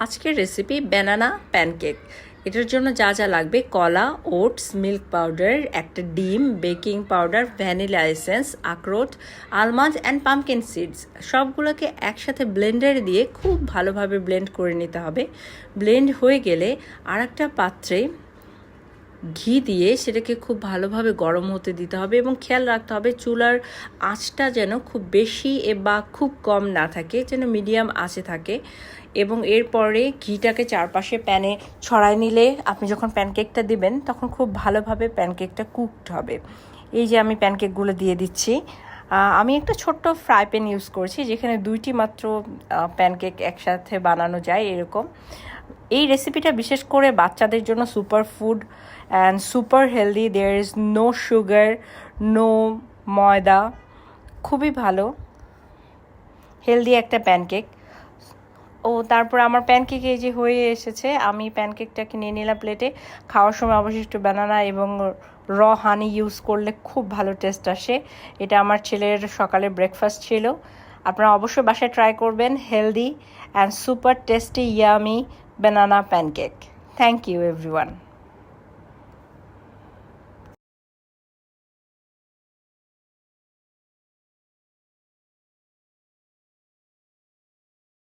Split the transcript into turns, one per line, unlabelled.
আজকের recipe banana pancake. এটার জন্য যা যা লাগবে: কলা, ওটস, মিল্ক পাউডার, একটা ডিম, বেকিং পাউডার, ভ্যানিলা এসেন্স, আখরোট, আলমন্ড অ্যান্ড পামকিন সিডস। সবগুলোকে একসাথে ব্লেন্ডারে দিয়ে খুব ভালোভাবে ব্লেন্ড করে নিতে হবে। ব্লেন্ড হয়ে গেলে আর একটা পাত্রে ঘি দিয়ে সেটাকে খুব ভালোভাবে গরম হতে দিতে হবে এবং খেয়াল রাখতে হবে চুলার আঁচটা যেন খুব বেশি বা খুব কম না থাকে, যেন মিডিয়াম আঁচে থাকে। এবং এরপরে ঘিটাকে চারপাশে প্যানে ছড়ায় নিলে আপনি যখন প্যানকেকটা দিবেন তখন খুব ভালোভাবে প্যানকেকটা কুকড হবে। এই যে আমি প্যানকেকগুলো দিয়ে দিচ্ছি। আমি একটা ছোট্ট ফ্রাই প্যান ইউজ করছি যেখানে 2টি মাত্র প্যানকেক একসাথে বানানো যায় এরকম। এই রেসিপিটা বিশেষ করে বাচ্চাদের জন্য super food and super healthy. There is no sugar, no ময়দা, খুবই ভালো হেলদি একটা প্যানকেক। তারপর আমার প্যানকেক এই যে হয়ে এসেছে, আমি প্যানকেকটাকে নিয়ে নিলাম প্লেটে। খাওয়ার সময় অবশিষ্ট বানানা এবং র হানি ইউজ করলে খুব ভালো টেস্ট আসে। এটা আমার ছেলের সকালে ব্রেকফাস্ট ছিল। আপনারা অবশ্যই বাসায় ট্রাই করবেন healthy and super tasty yummy banana pancake. Thank you everyone.